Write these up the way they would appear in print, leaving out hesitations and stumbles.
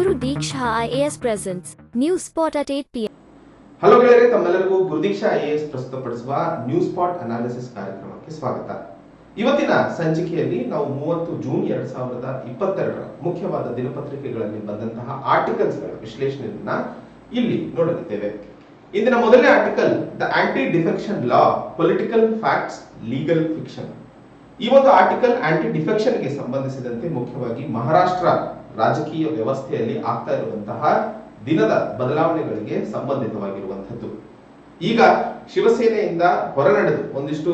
Guru Diksha IAS presents News Spot at 8 p.m. Hello ಗೆಳೆಯರೆ, ತಮ್ಮೆಲ್ಲರಿಗೂ ಗುರುದೀಕ್ಷಾ IAS ಪ್ರಸ್ತುತಪಡಿಸುವ news spot analysis ಕಾರ್ಯಕ್ರಮಕ್ಕೆ ಸ್ವಾಗತ. ಇವತ್ತಿನ ಸಂಚಿಕೆಯಲ್ಲಿ ನಾವು 30 ಜೂನ್ 2022ರ ಮುಖ್ಯವಾದ ದಿನಪತ್ರಿಕೆಗಳಲ್ಲಿ ಬಂದಂತಹ ಆರ್ಟಿಕಲ್ಸ್ಗಳ ವಿಶ್ಲೇಷಣೆಯನ್ನ ಇಲ್ಲಿ ನೋಡಲಿದ್ದೇವೆ. ಇಂದಿನ ಮೊದಲನೇ article, the aunty defection law, political facts, legal fiction. ಈ ಒಂದು ಆರ್ಟಿಕಲ್ ಆಂಟಿ ಡಿಫೆಕ್ಷನ್ಗೆ ಸಂಬಂಧಿಸಿದಂತೆ ಮುಖ್ಯವಾಗಿ ಮಹಾರಾಷ್ಟ್ರ ರಾಜಕೀಯ ವ್ಯವಸ್ಥೆಯಲ್ಲಿ ಆಗ್ತಾ ಇರುವಂತಹ ದಿನದ ಬದಲಾವಣೆಗಳಿಗೆ ಸಂಬಂಧಿತವಾಗಿರುವಂಥದ್ದು. ಈಗ ಶಿವಸೇನೆಯಿಂದ ಹೊರನಡೆದು ಒಂದಿಷ್ಟು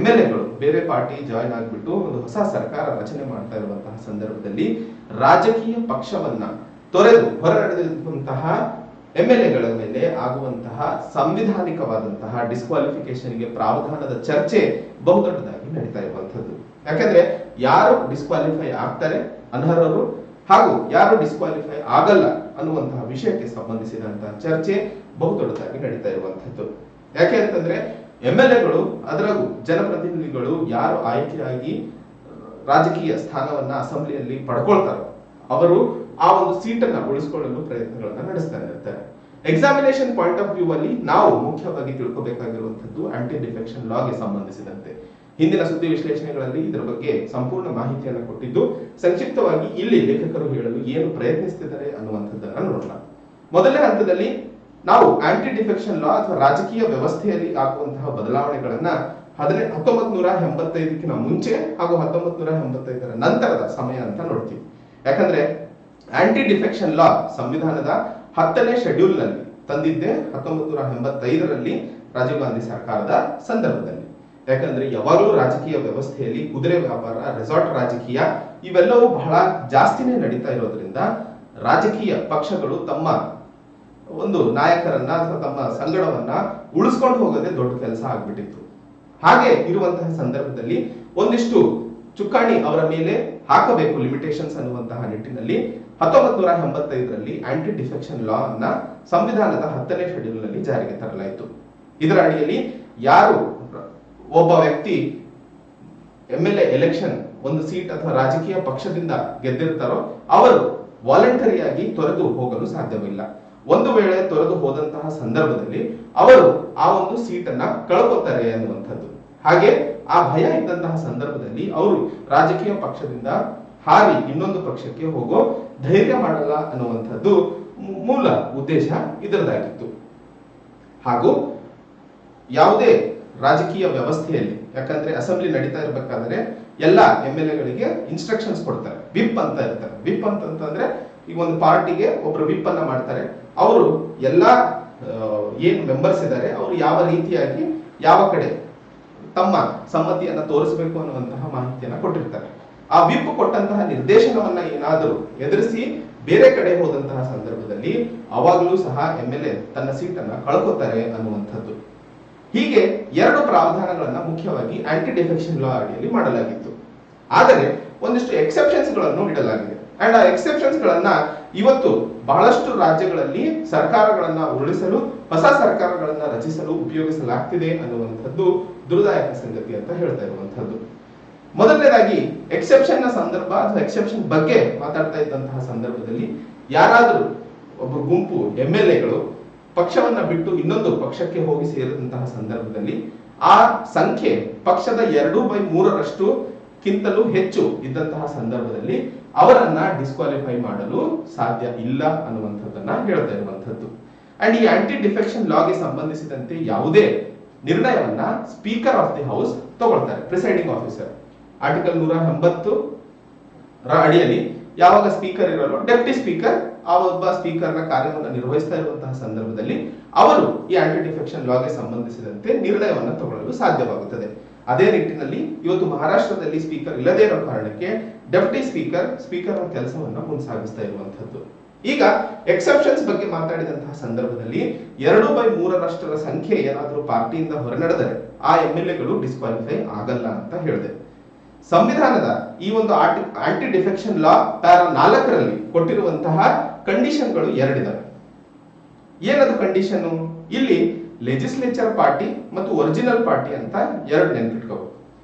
MLAಗಳು ಬೇರೆ ಪಾರ್ಟಿ ಜಾಯಿನ್ ಆಗಿಬಿಟ್ಟು ಒಂದು ಹೊಸ ಸರ್ಕಾರ ರಚನೆ ಮಾಡ್ತಾ ಇರುವಂತಹ ಸಂದರ್ಭದಲ್ಲಿ ರಾಜಕೀಯ ಪಕ್ಷವನ್ನ ತೊರೆದು ಹೊರನಡೆದಂತಹ MLAಗಳ ಮೇಲೆ ಆಗುವಂತಹ ಸಂವಿಧಾನಿಕವಾದಂತಹ ಡಿಸ್ಕ್ವಾಲಿಫಿಕೇಶನ್ಗೆ ಪ್ರಾವಧಾನದ ಚರ್ಚೆ ಬಹುದೊಡ್ಡದಾಗಿ ನಡೀತಾ ಇರುವಂತದ್ದು. ಯಾಕಂದ್ರೆ ಯಾರು ಡಿಸ್ಕ್ವಾಲಿಫೈ ಆಗ್ತಾರೆ ಅನರ್ಹರು ಹಾಗೂ ಯಾರು ಡಿಸ್ಕ್ವಾಲಿಫೈ ಆಗಲ್ಲ ಅನ್ನುವಂತಹ ವಿಷಯಕ್ಕೆ ಸಂಬಂಧಿಸಿದಂತಹ ಚರ್ಚೆ ಬಹುದೊಡ್ಡದಾಗಿ ನಡೀತಾ ಇರುವಂತದ್ದು. ಯಾಕೆ ಅಂತಂದ್ರೆ MLAಗಳು ಅದರಲ್ಲೂ ಜನಪ್ರತಿನಿಧಿಗಳು ಯಾರು ಆಯ್ಕೆಯಾಗಿ ರಾಜಕೀಯ ಸ್ಥಾನವನ್ನ ಅಸೆಂಬ್ಲಿಯಲ್ಲಿ ಪಡ್ಕೊಳ್ತಾರೋ ಅವರು ಆ ಒಂದು ಸೀಟನ್ನ ಉಳಿಸಿಕೊಳ್ಳಲು ಪ್ರಯತ್ನಗಳನ್ನ ನಡೆಸ್ತಾ ಇರ್ತಾರೆ. ಎಕ್ಸಾಮಿನೇಷನ್ ಪಾಯಿಂಟ್ ಆಫ್ ವ್ಯೂ ಅಲ್ಲಿ ನಾವು ಮುಖ್ಯವಾಗಿ ತಿಳ್ಕೋಬೇಕಾಗಿರುವಂತದ್ದು ಆಂಟಿ ಡಿಫೆಕ್ಷನ್ ಲಾಗೆ ಸಂಬಂಧಿಸಿದಂತೆ ಹಿಂದಿನ ಸುದ್ದಿ ವಿಶ್ಲೇಷಣೆಗಳಲ್ಲಿ ಇದರ ಬಗ್ಗೆ ಸಂಪೂರ್ಣ ಮಾಹಿತಿಯನ್ನು ಕೊಟ್ಟಿದ್ದು, ಸಂಕ್ಷಿಪ್ತವಾಗಿ ಇಲ್ಲಿ ಲೇಖಕರು ಹೇಳಲು ಏನು ಪ್ರಯತ್ನಿಸುತ್ತಿದ್ದಾರೆ ಅನ್ನುವಂಥದ್ದನ್ನ ನೋಡೋಣ. ಮೊದಲನೇ ಹಂತದಲ್ಲಿ ನಾವು ಆಂಟಿ ಡಿಫೆಕ್ಷನ್ ಲಾ ಅಥವಾ ರಾಜಕೀಯ ವ್ಯವಸ್ಥೆಯಲ್ಲಿ ಆಗುವಂತಹ ಬದಲಾವಣೆಗಳನ್ನ 1985ಕ್ಕಿಂತ ಮುಂಚೆ ಹಾಗೂ 1985ರ ನಂತರದ ಸಮಯ ಅಂತ ನೋಡ್ತೀವಿ. ಯಾಕಂದ್ರೆ ಆಂಟಿ ಡಿಫೆಕ್ಷನ್ ಲಾ ಸಂವಿಧಾನದ 10ನೇ ಶೆಡ್ಯೂಲ್ ನಲ್ಲಿ ತಂದಿದ್ದೆ 1985ರಲ್ಲಿ ರಾಜೀವ್ ಗಾಂಧಿ ಸರ್ಕಾರದ ಸಂದರ್ಭದಲ್ಲಿ. ಯಾಕಂದ್ರೆ ಯಾವಾಗಲೂ ರಾಜಕೀಯ ವ್ಯವಸ್ಥೆಯಲ್ಲಿ ಕುದುರೆ ವ್ಯಾಪಾರ, ರೆಸಾರ್ಟ್ ರಾಜಕೀಯ ಇವೆಲ್ಲವೂ ಬಹಳ ಜಾಸ್ತಿನೇ ನಡೀತಾ ಇರೋದ್ರಿಂದ ರಾಜಕೀಯ ಪಕ್ಷಗಳು ತಮ್ಮ ಒಂದು ನಾಯಕರನ್ನ ಅಥವಾ ತಮ್ಮ ಸಂಗಡವನ್ನ ಉಳಿಸ್ಕೊಂಡು ಹೋಗೋದೇ ದೊಡ್ಡ ಕೆಲಸ ಆಗ್ಬಿಟ್ಟಿತ್ತು. ಹಾಗೆ ಇರುವಂತಹ ಸಂದರ್ಭದಲ್ಲಿ ಒಂದಿಷ್ಟು ಚುಕ್ಕಾಣಿ ಅವರ ಮೇಲೆ ಹಾಕಬೇಕು ಲಿಮಿಟೇಷನ್ಸ್ ಅನ್ನುವಂತಹ ನಿಟ್ಟಿನಲ್ಲಿ 1985ರಲ್ಲಿ ಆಂಟಿ ಡಿಫೆಕ್ಷನ್ ಲಾ ಅನ್ನ ಸಂವಿಧಾನದ 10ನೇ ಶೆಡ್ಯೂಲ್ ನಲ್ಲಿ ಜಾರಿಗೆ ತರಲಾಯಿತು. ಇದರ ಅಡಿಯಲ್ಲಿ ಯಾರು ಒಬ್ಬ ವ್ಯಕ್ತಿ MLA ಎಲೆಕ್ಷನ್ ಒಂದು ಸೀಟ್ ಅಥವಾ ರಾಜಕೀಯ ಪಕ್ಷದಿಂದ ಗೆದ್ದಿರ್ತಾರೋ ಅವರು ವಾಲಂಟರಿಯಾಗಿ ತೊರೆದು ಹೋಗಲು ಸಾಧ್ಯವಿಲ್ಲ. ಒಂದು ವೇಳೆ ತೊರೆದು ಹೋದಂತಹ ಸಂದರ್ಭದಲ್ಲಿ ಅವರು ಆ ಒಂದು ಸೀಟನ್ನ ಕಳ್ಕೊತಾರೆ ಅನ್ನುವಂಥದ್ದು. ಹಾಗೆ ಆ ಭಯ ಇದ್ದಂತಹ ಸಂದರ್ಭದಲ್ಲಿ ಅವರು ರಾಜಕೀಯ ಪಕ್ಷದಿಂದ ಹಾರಿ ಇನ್ನೊಂದು ಪಕ್ಷಕ್ಕೆ ಹೋಗೋ ಧೈರ್ಯ ಮಾಡಲ್ಲ ಅನ್ನುವಂಥದ್ದು ಮೂಲ ಉದ್ದೇಶ ಇದರದಾಗಿತ್ತು. ಹಾಗೂ ಯಾವುದೇ ರಾಜಕೀಯ ವ್ಯವಸ್ಥೆಯಲ್ಲಿ, ಯಾಕಂದ್ರೆ ಅಸೆಂಬ್ಲಿ ನಡೀತಾ ಇರಬೇಕಾದ್ರೆ ಎಲ್ಲ MLAಗಳಿಗೆ ಇನ್ಸ್ಟ್ರಕ್ಷನ್ಸ್ ಕೊಡ್ತಾರೆ, ವಿಪ್ ಅಂತ ಇರ್ತಾರೆ. ವಿಪ್ ಅಂತಂದ್ರೆ ಈಗ ಒಂದು ಪಾರ್ಟಿಗೆ ಒಬ್ರು ವಿಪ್ ಅನ್ನ ಮಾಡ್ತಾರೆ. ಅವರು ಎಲ್ಲಾ ಏನ್ ಮೆಂಬರ್ಸ್ ಇದ್ದಾರೆ ಅವರು ಯಾವ ರೀತಿಯಾಗಿ ಯಾವ ಕಡೆ ತಮ್ಮ ಸಮ್ಮತಿಯನ್ನ ತೋರಿಸಬೇಕು ಅನ್ನುವಂತಹ ಮಾಹಿತಿಯನ್ನ ಕೊಟ್ಟಿರ್ತಾರೆ. ಆ ವಿಪ್ ಕೊಟ್ಟಂತಹ ನಿರ್ದೇಶನವನ್ನ ಏನಾದರೂ ಎದುರಿಸಿ ಬೇರೆ ಕಡೆ ಹೋದಂತಹ ಸಂದರ್ಭದಲ್ಲಿ ಅವಾಗಲೂ ಸಹ MLA ತನ್ನ ಸೀಟನ್ನ ಕಳ್ಕೊತಾರೆ ಅನ್ನುವಂಥದ್ದು. ಹೀಗೆ ಎರಡು ಪ್ರಾವಧಾನಗಳನ್ನ ಮುಖ್ಯವಾಗಿ ಆಂಟಿ ಡಿಫೆಕ್ಷನ್ ಲಾ ಅಡಿಯಲ್ಲಿ ಮಾಡಲಾಗಿತ್ತು. ಆದರೆ ಒಂದಿಷ್ಟು ಎಕ್ಸೆಪ್ಷನ್ಸ್ ಗಳನ್ನು ಇಡಲಾಗಿದೆ. ಅಂಡ್ ಆ ಎಕ್ಸೆಪ್ಷನ್ಸ್ ಗಳನ್ನ ಇವತ್ತು ಬಹಳಷ್ಟು ರಾಜ್ಯಗಳಲ್ಲಿ ಸರ್ಕಾರಗಳನ್ನ ಉರುಳಿಸಲು, ಹೊಸ ಸರ್ಕಾರಗಳನ್ನ ರಚಿಸಲು ಉಪಯೋಗಿಸಲಾಗ್ತಿದೆ ಅನ್ನುವಂಥದ್ದು ದುರ್ದಾಯಕ ಸಂಗತಿ ಅಂತ ಹೇಳ್ತಾ ಇರುವಂತಹದ್ದು. ಮೊದಲನೇದಾಗಿ ಎಕ್ಸೆಪ್ಷನ್ ನ ಸಂದರ್ಭ ಅಥವಾ ಎಕ್ಸೆಪ್ಷನ್ ಬಗ್ಗೆ ಮಾತಾಡ್ತಾ ಇದ್ದಂತಹ ಸಂದರ್ಭದಲ್ಲಿ ಯಾರಾದ್ರೂ ಒಬ್ಬ ಗುಂಪು MLAಗಳು ಪಕ್ಷವನ್ನ ಬಿಟ್ಟು ಇನ್ನೊಂದು ಪಕ್ಷಕ್ಕೆ ಹೋಗಿ ಸೇರಿದಂತಹ ಸಂದರ್ಭದಲ್ಲಿ ಆ ಸಂಖ್ಯೆ ಪಕ್ಷದ 2/3 ಕಿಂತಲೂ ಹೆಚ್ಚು ಇದ್ದಂತಹ ಸಂದರ್ಭದಲ್ಲಿ ಅವರನ್ನ ಡಿಸ್ಕ್ವಾಲಿಫೈ ಮಾಡಲು ಸಾಧ್ಯ ಇಲ್ಲ ಅನ್ನುವಂಥದ್ದನ್ನ ಹೇಳ್ತಾ ಇರುವಂತದ್ದು. ಅಂಡ್ ಈ ಆಂಟಿ ಡಿಫೆಕ್ಷನ್ ಲಾಗೆ ಸಂಬಂಧಿಸಿದಂತೆ ಯಾವುದೇ ನಿರ್ಣಯವನ್ನ ಸ್ಪೀಕರ್ ಆಫ್ ದಿ ಹೌಸ್ ತಗೊಳ್ತಾರೆ, ಪ್ರಿಸೈಡಿಂಗ್ ಆಫೀಸರ್. ಆರ್ಟಿಕಲ್ 180 ಅಡಿಯಲ್ಲಿ ಯಾವಾಗ ಸ್ಪೀಕರ್ ಇರಲು ಡೆಪ್ಟಿ ಸ್ಪೀಕರ್ ಆ ಒಬ್ಬ ಸ್ಪೀಕರ್ನ ಕಾರ್ಯವನ್ನು ನಿರ್ವಹಿಸ್ತಾ ಇರುವಂತಹ ಸಂದರ್ಭದಲ್ಲಿ ಅವರು ಈ ಆಂಟಿ ಡಿಫೆಕ್ಷನ್ ಲಾಗೆ ಸಂಬಂಧಿಸಿದಂತೆ ನಿರ್ಣಯವನ್ನು ತಗೊಳ್ಳಲು ಸಾಧ್ಯವಾಗುತ್ತದೆ. ಅದೇ ನಿಟ್ಟಿನಲ್ಲಿ ಇವತ್ತು ಮಹಾರಾಷ್ಟ್ರದಲ್ಲಿ ಸ್ಪೀಕರ್ ಇಲ್ಲದೇ ಇರೋ ಕಾರಣಕ್ಕೆ ಡೆಪ್ಟಿ ಸ್ಪೀಕರ್ ಕೆಲಸವನ್ನ ಮುಂಸಾಗಿಸ್ತಾ ಇರುವಂತದ್ದು. ಈಗ ಎಕ್ಸೆಪ್ಷನ್ಸ್ ಬಗ್ಗೆ ಮಾತಾಡಿದಂತಹ ಸಂದರ್ಭದಲ್ಲಿ 2/3 ಸಂಖ್ಯೆ ಏನಾದರೂ ಪಾರ್ಟಿಯಿಂದ ಹೊರನಡೆದರೆ ಆ MLAಗಳು ಡಿಸ್ಕ್ವಾಲಿಫೈ ಆಗಲ್ಲ ಅಂತ ಹೇಳಿದೆ. ಸಂವಿಧಾನದ ಈ ಒಂದು ಆಂಟಿ ಡಿಫೆಕ್ಷನ್ ಲಾ ಪ್ಯಾರಾ 4ರಲ್ಲಿ ಕೊಟ್ಟಿರುವಂತಹ ಕಂಡೀಷನ್ಗಳು ಎರಡಿದಾವೆ. ಏನದು ಕಂಡೀಷನ್? ಇಲ್ಲಿ ಲೆಜಿಸ್ಲೇಚರ್ ಪಾರ್ಟಿ ಮತ್ತು ಒರಿಜಿನಲ್ ಪಾರ್ಟಿ ಅಂತ ಎರಡು ನೆನಪಿಟ್ಕೋಬೇಕು.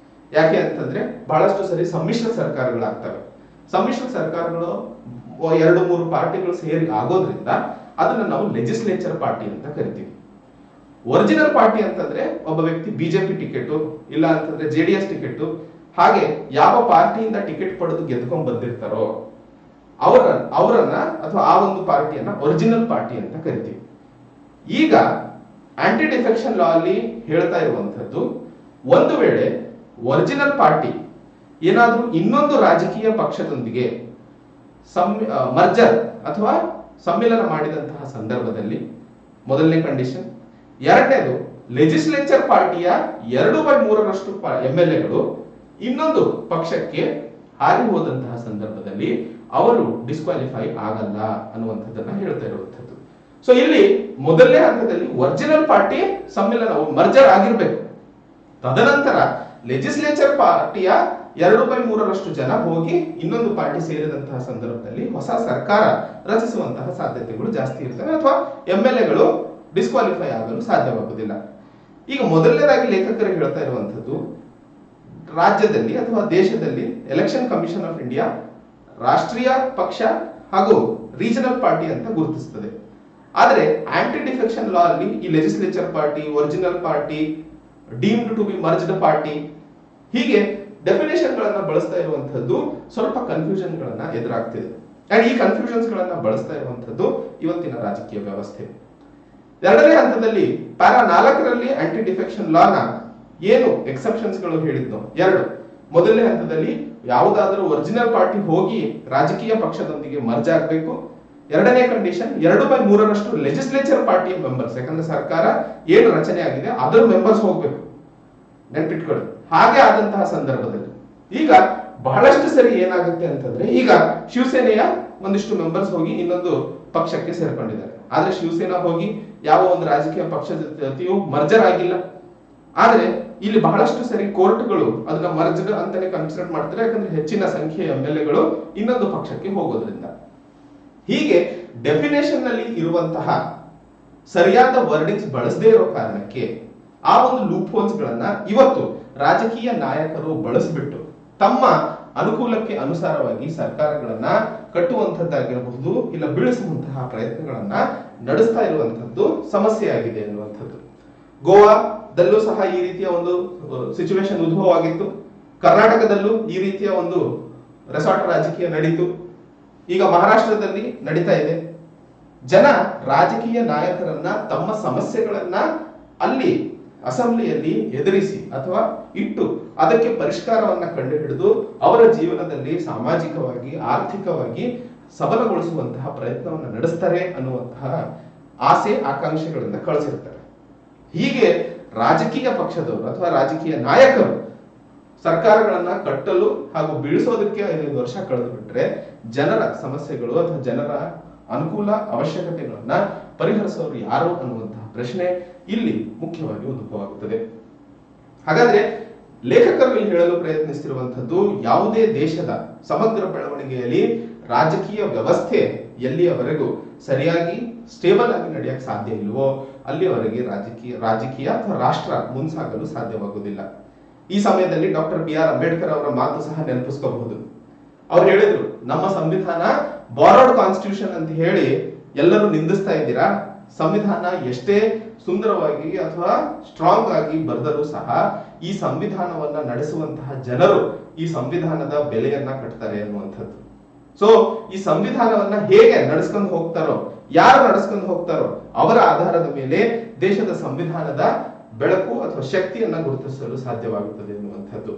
ಯಾಕೆ ಅಂತಂದ್ರೆ ಬಹಳಷ್ಟು ಸರಿ ಸಮ್ಮಿಶ್ರ ಸರ್ಕಾರಗಳಾಗ್ತವೆ. ಸಮ್ಮಿಶ್ರ ಸರ್ಕಾರಗಳು 2-3 ಪಾರ್ಟಿಗಳು ಸೇರಿ ಆಗೋದ್ರಿಂದ ಅದನ್ನ ನಾವು ಲೆಜಿಸ್ಲೇಚರ್ ಪಾರ್ಟಿ ಅಂತ ಕರಿತೀವಿ. ಒರಿಜಿನಲ್ ಪಾರ್ಟಿ ಅಂತಂದ್ರೆ ಒಬ್ಬ ವ್ಯಕ್ತಿ ಬಿಜೆಪಿ ಟಿಕೆಟ್ ಇಲ್ಲ ಅಂತಂದ್ರೆ ಜೆಡಿಎಸ್ ಟಿಕೆಟ್, ಹಾಗೆ ಯಾವ ಪಾರ್ಟಿಯಿಂದ ಟಿಕೆಟ್ ಪಡೆದು ಗೆದ್ಕೊಂಡ್ ಬಂದಿರ್ತಾರೋ ಅವರನ್ನ ಅಥವಾ ಆ ಒಂದು ಪಾರ್ಟಿಯನ್ನ ಒರಿಜಿನಲ್ ಪಾರ್ಟಿ ಅಂತ ಕರಿತೀವಿ. ಈಗ ಆಂಟಿ ಡಿಫೆಕ್ಷನ್ ಲಾ ಅಲ್ಲಿ ಹೇಳ್ತಾ ಇರುವಂತದ್ದು, ಒಂದು ವೇಳೆ ಒರಿಜಿನಲ್ ಪಾರ್ಟಿ ಏನಾದ್ರೂ ಇನ್ನೊಂದು ರಾಜಕೀಯ ಪಕ್ಷದೊಂದಿಗೆ ಮರ್ಜರ್ ಅಥವಾ ಸಮ್ಮಿಲನ ಮಾಡಿದಂತಹ ಸಂದರ್ಭದಲ್ಲಿ ಮೊದಲನೇ ಕಂಡೀಷನ್. ಎರಡನೇದು, ಲೆಜಿಸ್ಲೇಚರ್ ಪಾರ್ಟಿಯ 2/3 MLAಗಳು ಇನ್ನೊಂದು ಪಕ್ಷಕ್ಕೆ ಹಾರಿ ಹೋದಂತಹ ಸಂದರ್ಭದಲ್ಲಿ ಅವರು ಡಿಸ್ಕ್ವಾಲಿಫೈ ಆಗಲ್ಲ ಅನ್ನುವಂಥದ್ದನ್ನ ಹೇಳ್ತಾ ಇರುವಂಥದ್ದು. ಸೊ ಇಲ್ಲಿ ಮೊದಲನೇ ಹಂತದಲ್ಲಿ ಒರಿಜಿನಲ್ ಪಾರ್ಟಿ ಸಮ್ಮಿಲನ ಮರ್ಜರ್ ಆಗಿರ್ಬೇಕು. ತದನಂತರ ಲೆಜಿಸ್ಲೇಚರ್ ಪಾರ್ಟಿಯ 2/3 ಜನ ಹೋಗಿ ಇನ್ನೊಂದು ಪಾರ್ಟಿ ಸೇರಿದಂತಹ ಸಂದರ್ಭದಲ್ಲಿ ಹೊಸ ಸರ್ಕಾರ ರಚಿಸುವಂತಹ ಸಾಧ್ಯತೆಗಳು ಜಾಸ್ತಿ ಇರ್ತವೆ, ಅಥವಾ MLAಗಳು ಡಿಸ್ಕ್ವಾಲಿಫೈ ಆಗಲು ಸಾಧ್ಯವಾಗುವುದಿಲ್ಲ. ಈಗ ಮೊದಲನೇದಾಗಿ ಲೇಖಕರು ಹೇಳ್ತಾ ಇರುವಂತದ್ದು, ರಾಜ್ಯದಲ್ಲಿ ಅಥವಾ ದೇಶದಲ್ಲಿ ಎಲೆಕ್ಷನ್ ಕಮಿಷನ್ ಆಫ್ ಇಂಡಿಯಾ ರಾಷ್ಟ್ರೀಯ ಪಕ್ಷ ಹಾಗೂ ರೀಜನಲ್ ಪಾರ್ಟಿ ಅಂತ ಗುರುತಿಸುತ್ತದೆ. ಆದರೆ ಆಂಟಿ ಡಿಫೆಕ್ಷನ್ ಲಾ ಅಲ್ಲಿ ಈ legislature party, original party, deemed to be merged party, ಹೀಗೆ ಡೆಫಿನೇಷನ್ ಗಳನ್ನ ಬಳಸ್ತಾ ಇರುವಂತದ್ದು ಸ್ವಲ್ಪ ಕನ್ಫ್ಯೂಷನ್ ಗಳನ್ನ ಎದುರಾಗ್ತಿದೆ. ಅಂಡ್ ಈ ಕನ್ಫ್ಯೂಷನ್ಸ್ ಗಳನ್ನ ಬಳಸ್ತಾ ಇರುವಂತದ್ದು ಇವತ್ತಿನ ರಾಜಕೀಯ ವ್ಯವಸ್ಥೆ. ಎರಡನೇ ಹಂತದಲ್ಲಿ ಪ್ಯಾರಾ 4ರಲ್ಲಿ ಆಂಟಿ ಡಿಫೆಕ್ಷನ್ ಲಾನ ಏನು ಎಕ್ಸೆಪ್ಷನ್ಸ್ ಗಳು ಹೇಳಿದ್ನೋ ಎರಡು. ಮೊದಲನೇ ಹಂತದಲ್ಲಿ ಯಾವುದಾದ್ರೂ ಒರಿಜಿನಲ್ ಪಾರ್ಟಿ ಹೋಗಿ ರಾಜಕೀಯ ಪಕ್ಷದೊಂದಿಗೆ ಮರ್ಜ್ ಆಗಬೇಕು. ಎರಡನೇ ಕಂಡೀಷನ್ 2/3 ಲೆಜಿಸ್ಲೇಚರ್ ಪಾರ್ಟಿಯ ಮೆಂಬರ್ಸ್, ಯಾಕಂದ್ರೆ ಸರ್ಕಾರ ಏನು ರಚನೆ ಆಗಿದೆ ಅದರ ಮೆಂಬರ್ಸ್ ಹೋಗ್ಬೇಕು, ನೆನ್ಪಿಟ್ಕೊಳ್ಳಿ. ಹಾಗೆ ಆದಂತಹ ಸಂದರ್ಭದಲ್ಲಿ ಈಗ ಬಹಳಷ್ಟು ಸರಿ ಏನಾಗುತ್ತೆ ಅಂತಂದ್ರೆ, ಈಗ ಶಿವಸೇನೆಯ ಒಂದಿಷ್ಟು ಮೆಂಬರ್ಸ್ ಹೋಗಿ ಇನ್ನೊಂದು ಪಕ್ಷಕ್ಕೆ ಸೇರ್ಕೊಂಡಿದ್ದಾರೆ. ಆದ್ರೆ ಶಿವಸೇನಾ ಹೋಗಿ ಯಾವ ಒಂದು ರಾಜಕೀಯ ಪಕ್ಷದ ಜೊತೆಯೂ ಮರ್ಜರ್ ಆಗಿಲ್ಲ. ಆದ್ರೆ ಇಲ್ಲಿ ಬಹಳಷ್ಟು ಸರಿ ಕೋರ್ಟ್ಗಳು ಅದನ್ನ ಮರ್ಜರ್ ಅಂತಾನೆ ಕನ್ಸಿಡರ್ ಮಾಡ್ತಾರೆ, ಯಾಕಂದ್ರೆ ಹೆಚ್ಚಿನ ಸಂಖ್ಯೆಯ MLAಗಳು ಇನ್ನೊಂದು ಪಕ್ಷಕ್ಕೆ ಹೋಗೋದ್ರಿಂದ. ಹೀಗೆ ಡೆಫಿನೇಷನ್ ನಲ್ಲಿ ಇರುವಂತಹ ಸರಿಯಾದ ವರ್ಡಿಂಗ್ಸ್ ಬಳಸದೇ ಇರೋ ಕಾರಣಕ್ಕೆ ಆ ಒಂದು ಲೂಪ್ ಹೋಲ್ಸ್ ಗಳನ್ನ ಇವತ್ತು ರಾಜಕೀಯ ನಾಯಕರು ಬಳಸಿಬಿಟ್ಟು ತಮ್ಮ ಅನುಕೂಲಕ್ಕೆ ಅನುಸಾರವಾಗಿ ಸರ್ಕಾರಗಳನ್ನ ಕಟ್ಟುವಂತದ್ದಾಗಿರಬಹುದು, ಇಲ್ಲ ಬೀಳಿಸುವಂತಹ ಪ್ರಯತ್ನಗಳನ್ನ ನಡೆಸ್ತಾ ಇರುವಂತದ್ದು ಸಮಸ್ಯೆ ಆಗಿದೆ ಎನ್ನುವಂಥದ್ದು. ಗೋವಾದಲ್ಲೂ ಸಹ ಈ ರೀತಿಯ ಒಂದು ಸಿಚುವೇಶನ್ ಉದ್ಭವ ಆಗಿತ್ತು. ಕರ್ನಾಟಕದಲ್ಲೂ ಈ ರೀತಿಯ ಒಂದು ರೆಸಾರ್ಟ್ ರಾಜಕೀಯ ನಡೀತು. ಈಗ ಮಹಾರಾಷ್ಟ್ರದಲ್ಲಿ ನಡೀತಾ ಇದೆ. ಜನ ರಾಜಕೀಯ ನಾಯಕರನ್ನ ತಮ್ಮ ಸಮಸ್ಯೆಗಳನ್ನ ಅಲ್ಲಿ ಅಸೆಂಬ್ಲಿಯಲ್ಲಿ ಎದುರಿಸಿ ಅಥವಾ ಇಟ್ಟು ಅದಕ್ಕೆ ಪರಿಷ್ಕಾರವನ್ನ ಕಂಡುಹಿಡಿದು ಅವರ ಜೀವನದಲ್ಲಿ ಸಾಮಾಜಿಕವಾಗಿ ಆರ್ಥಿಕವಾಗಿ ಸಬಲಗೊಳಿಸುವಂತಹ ಪ್ರಯತ್ನವನ್ನು ನಡೆಸ್ತಾರೆ ಅನ್ನುವಂತಹ ಆಸೆ ಆಕಾಂಕ್ಷೆಗಳಿಂದ ಕಳಿಸಿರ್ತಾರೆ. ಹೀಗೆ ರಾಜಕೀಯ ಪಕ್ಷದವರು ಅಥವಾ ರಾಜಕೀಯ ನಾಯಕರು ಸರ್ಕಾರಗಳನ್ನ ಕಟ್ಟಲು ಹಾಗೂ ಬೀಳಿಸೋದಕ್ಕೆ 5 ವರ್ಷ ಕಳೆದು ಬಿಟ್ರೆ ಜನರ ಸಮಸ್ಯೆಗಳು ಅಥವಾ ಜನರ ಅನುಕೂಲ ಅವಶ್ಯಕತೆಗಳನ್ನ ಪರಿಹರಿಸೋರು ಯಾರು ಅನ್ನುವಂತಹ ಪ್ರಶ್ನೆ ಇಲ್ಲಿ ಮುಖ್ಯವಾಗಿ ಉದ್ಭವವಾಗುತ್ತದೆ. ಹಾಗಾದ್ರೆ ಲೇಖಕರು ಹೇಳಲು ಪ್ರಯತ್ನಿಸುತ್ತಿರುವಂತದ್ದು, ಯಾವುದೇ ದೇಶದ ಸಮಗ್ರ ಬೆಳವಣಿಗೆಯಲ್ಲಿ ರಾಜಕೀಯ ವ್ಯವಸ್ಥೆ ಎಲ್ಲಿಯವರೆಗೂ ಸರಿಯಾಗಿ ಸ್ಟೇಬಲ್ ಆಗಿ ನಡೆಯಕ್ಕೆ ಸಾಧ್ಯ ಇಲ್ವೋ ಅಲ್ಲಿಯವರೆಗೆ ರಾಜಕೀಯ ಅಥವಾ ರಾಷ್ಟ್ರ ಮುಂಸಾಗಲು ಸಾಧ್ಯವಾಗುವುದಿಲ್ಲ. ಈ ಸಮಯದಲ್ಲಿ ಡಾಕ್ಟರ್ BR ಅಂಬೇಡ್ಕರ್ ಅವರ ಮಾತು ಸಹ ನೆನಪಿಸ್ಕೋಬಹುದು. ಅವ್ರು ಹೇಳಿದ್ರು, ನಮ್ಮ ಸಂವಿಧಾನ ಬಾರೋಡ್ ಕಾನ್ಸ್ಟಿಟ್ಯೂಷನ್ ಅಂತ ಹೇಳಿ ಎಲ್ಲರೂ ನಿಂದಿಸ್ತಾ ಇದ್ದೀರಾ. ಸಂವಿಧಾನ ಎಷ್ಟೇ ಸುಂದರವಾಗಿ ಅಥವಾ ಸ್ಟ್ರಾಂಗ್ ಆಗಿ ಬರೆದರೂ ಸಹ ಈ ಸಂವಿಧಾನವನ್ನ ನಡೆಸುವಂತಹ ಜನರು ಈ ಸಂವಿಧಾನದ ಬೆಲೆಯನ್ನ ಕಟ್ತಾರೆ ಅನ್ನುವಂಥದ್ದು. ಸೊ ಈ ಸಂವಿಧಾನವನ್ನ ಹೇಗೆ ನಡೆಸ್ಕೊಂಡು ಹೋಗ್ತಾರೋ, ಯಾರು ನಡೆಸ್ಕೊಂಡು ಹೋಗ್ತಾರೋ ಅವರ ಆಧಾರದ ಮೇಲೆ ದೇಶದ ಸಂವಿಧಾನದ ಬೆಳಕು ಅಥವಾ ಶಕ್ತಿಯನ್ನ ಗುರುತಿಸಲು ಸಾಧ್ಯವಾಗುತ್ತದೆ ಎನ್ನುವಂಥದ್ದು.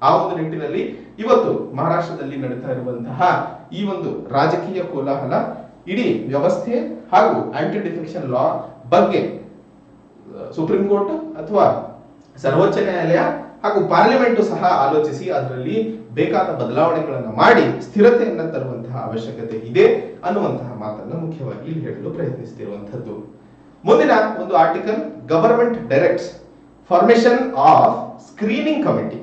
ಆ ಒಂದು ನಿಟ್ಟಿನಲ್ಲಿ ಇವತ್ತು ಮಹಾರಾಷ್ಟ್ರದಲ್ಲಿ ನಡೀತಾ ಇರುವಂತಹ ಈ ಒಂದು ರಾಜಕೀಯ ಕೋಲಾಹಲ ಇಡೀ ವ್ಯವಸ್ಥೆ ಹಾಗೂ ಆಂಟಿ ಡಿಫೆಕ್ಷನ್ ಲಾ ಬಗ್ಗೆ ಸುಪ್ರೀಂ ಕೋರ್ಟ್ ಅಥವಾ ಸರ್ವೋಚ್ಚ ನ್ಯಾಯಾಲಯ ಹಾಗೂ ಪಾರ್ಲಿಮೆಂಟ್ ಸಹ ಆಲೋಚಿಸಿ ಅದರಲ್ಲಿ ಬೇಕಾದ ಬದಲಾವಣೆಗಳನ್ನು ಮಾಡಿ ಸ್ಥಿರತೆಯನ್ನು ತರುವಂತಹ ಅವಶ್ಯಕತೆ ಇದೆ ಅನ್ನುವಂತಹ ಮಾತನ್ನ ಮುಖ್ಯವಾಗಿ ಇಲ್ಲಿ ಹೇಳಲು ಪ್ರಯತ್ನಿಸುತ್ತಿರುವಂತದ್ದು. ಮುಂದಿನ ಒಂದು article, government directs formation of screening committee.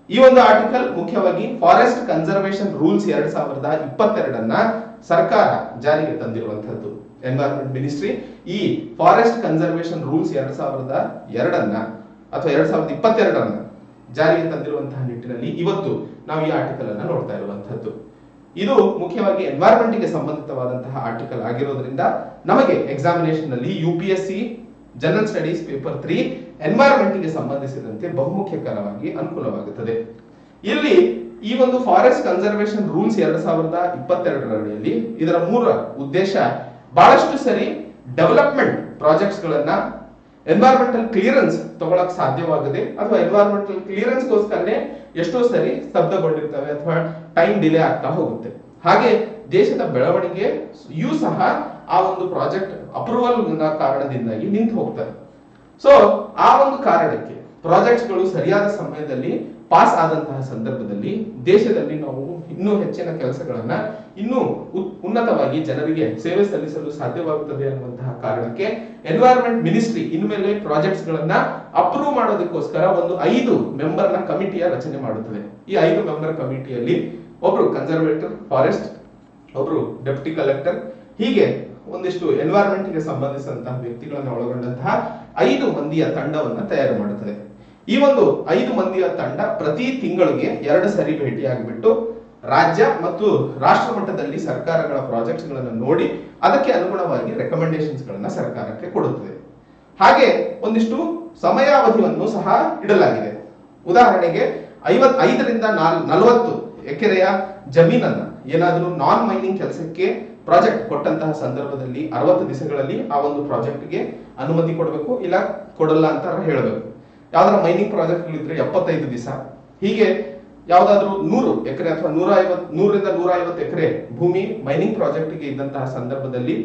ಈ ಒಂದು ಆರ್ಟಿಕಲ್ ಮುಖ್ಯವಾಗಿ ಫಾರೆಸ್ಟ್ ಕನ್ಸರ್ವೇಷನ್ ರೂಲ್ಸ್ 2022 ಸರ್ಕಾರ ಜಾರಿಗೆ ತಂದಿರುವಂತದ್ದು. ಎನ್ವೈರನ್ಮೆಂಟ್ ಮಿನಿಸ್ಟ್ರಿ ಈ ಫಾರೆಸ್ಟ್ ಕನ್ಸರ್ವೇಷನ್ ರೂಲ್ಸ್ 2002 ಅಥವಾ 2022 ಜಾರಿಗೆ ತಂದಿರುವಂತಹ ನಿಟ್ಟಿನಲ್ಲಿ ಇವತ್ತು ನಾವು ಈ ಆರ್ಟಿಕಲ್ ಅನ್ನ ನೋಡ್ತಾ ಇರುವಂತದ್ದು. ಇದು ಮುಖ್ಯವಾಗಿ ಎನ್ವೈರನ್ಮೆಂಟ್ ಗೆ ಸಂಬಂಧಿತವಾದಂತಹ ಆರ್ಟಿಕಲ್ ಆಗಿರೋದ್ರಿಂದ ನಮಗೆ ಎಕ್ಸಾಮಿನೇಷನ್ ನಲ್ಲಿ UPSC general studies paper 3 environment ಗೆ ಸಂಬಂಧಿಸಿದಂತೆ ಬಹುಮುಖ್ಯಕರವಾಗಿ ಅನುಕೂಲವಾಗುತ್ತದೆ. ಇಲ್ಲಿ ಈ ಒಂದು ಫಾರೆಸ್ಟ್ ಕನ್ಸರ್ವೇಷನ್ ರೂಲ್ಸ್ 2022 ಅಡಿಯಲ್ಲಿ ಇದರ ಮೂಲ ಉದ್ದೇಶ ಬಹಳಷ್ಟು ಸರಿ ಡೆವಲಪ್ಮೆಂಟ್ ಪ್ರಾಜೆಕ್ಟ್ಸ್ ಗಳನ್ನ ಎನ್ವೈರನ್ಮೆಂಟಲ್ ಕ್ಲಿಯರೆನ್ಸ್ ತಗೊಳಕ್ ಸಾಧ್ಯವಾಗದೆ ಅಥವಾ ಎನ್ವೈರನ್ಮೆಂಟಲ್ ಕ್ಲಿಯರೆನ್ಸ್ ಗೋಸ್ಕರನೇ ಎಷ್ಟೋ ಸರಿ ಸ್ತಬ್ಧಗೊಂಡಿರ್ತವೆ ಅಥವಾ ಟೈಮ್ ಡಿಲೇ ಆಗ್ತಾ ಹೋಗುತ್ತೆ. ಹಾಗೆ ದೇಶದ ಬೆಳವಣಿಗೆಯೂ ಸಹ ಆ ಒಂದು ಪ್ರಾಜೆಕ್ಟ್ ಅಪ್ರೂವಲ್ ಕಾರಣದಿಂದಾಗಿ ನಿಂತು ಹೋಗ್ತಾರೆ. ಸೊ ಆ ಒಂದು ಕಾರಣಕ್ಕೆ ಪ್ರಾಜೆಕ್ಟ್ಸ್ ಗಳು ಸರಿಯಾದ ಸಮಯದಲ್ಲಿ ಪಾಸ್ ಆದಂತಹ ಸಂದರ್ಭದಲ್ಲಿ ದೇಶದಲ್ಲಿ ನಾವು ಇನ್ನೂ ಹೆಚ್ಚಿನ ಕೆಲಸಗಳನ್ನ ಇನ್ನೂ ಉನ್ನತವಾಗಿ ಜನರಿಗೆ ಸೇವೆ ಸಲ್ಲಿಸಲು ಸಾಧ್ಯವಾಗುತ್ತದೆ ಅನ್ನುವಂತಹ ಕಾರಣಕ್ಕೆ ಎನ್ವೈರನ್ಮೆಂಟ್ ಮಿನಿಸ್ಟ್ರಿ ಇನ್ಮೇಲೆ ಪ್ರಾಜೆಕ್ಟ್ಸ್ ಗಳನ್ನ ಅಪ್ರೂವ್ ಮಾಡೋದಕ್ಕೋಸ್ಕರ ಒಂದು 5 ಮೆಂಬರ್ನ ಕಮಿಟಿಯ ರಚನೆ ಮಾಡುತ್ತದೆ. ಈ 5 ಮೆಂಬರ್ ಕಮಿಟಿಯಲ್ಲಿ ಒಬ್ರು ಕನ್ಸರ್ವೇಟರ್ ಫಾರೆಸ್ಟ್, ಒಬ್ರು ಡೆಪ್ಟಿ ಕಲೆಕ್ಟರ್, ಹೀಗೆ ಒಂದಿಷ್ಟು ಎನ್ವೈರನ್ಮೆಂಟ್ ಗೆ ಸಂಬಂಧಿಸಿದಂತಹ ವ್ಯಕ್ತಿಗಳನ್ನ ಒಳಗೊಂಡಂತಹ 5 ಮಂದಿಯ ತಂಡವನ್ನ ತಯಾರು ಮಾಡುತ್ತದೆ. ಈ ಒಂದು 5 ಮಂದಿಯ ತಂಡ ಪ್ರತಿ ತಿಂಗಳಿಗೆ 2 ಸರಿ ಭೇಟಿಯಾಗಿಬಿಟ್ಟು ರಾಜ್ಯ ಮತ್ತು ರಾಷ್ಟ್ರ ಮಟ್ಟದಲ್ಲಿ ಸರ್ಕಾರಗಳ ಪ್ರಾಜೆಕ್ಟ್ಸ್ ಗಳನ್ನು ನೋಡಿ ಅದಕ್ಕೆ ಅನುಗುಣವಾಗಿ ರೆಕಮೆಂಡೇಶನ್ಸ್ ಗಳನ್ನ ಸರ್ಕಾರಕ್ಕೆ ಕೊಡುತ್ತದೆ. ಹಾಗೆ ಒಂದಿಷ್ಟು ಸಮಯಾವಧಿಯನ್ನು ಸಹ ಇಡಲಾಗಿದೆ. ಉದಾಹರಣೆಗೆ 55ರಿಂದ 40 ಎಕರೆಯ ಜಮೀನನ್ನ ಏನಾದರೂ ನಾನ್ ಮೈನಿಂಗ್ ಕೆಲಸಕ್ಕೆ ಪ್ರಾಜೆಕ್ಟ್ ಕೊಟ್ಟಂತಹ ಸಂದರ್ಭದಲ್ಲಿ 60 ದಿವಸಗಳಲ್ಲಿ ಆ ಒಂದು ಪ್ರಾಜೆಕ್ಟ್ಗೆ ಅನುಮತಿ ಕೊಡಬೇಕು, ಇಲ್ಲ ಕೊಡಲ್ಲ ಅಂತ ಹೇಳಬೇಕು. ಯಾವ್ದಾರ ಮೈನಿಂಗ್ ಪ್ರಾಜೆಕ್ಟ್ ಗಳಿದ್ರೆ 75 ದಿವಸ, ಹೀಗೆ ಯಾವ್ದಾದ್ರು 100 ಎಕರೆ ಅಥವಾ 100ರಿಂದ 150 ಎಕರೆ ಭೂಮಿ ಮೈನಿಂಗ್ ಪ್ರಾಜೆಕ್ಟ್ ಗೆ ಇದ್ದಂತಹ ಸಂದರ್ಭದಲ್ಲಿ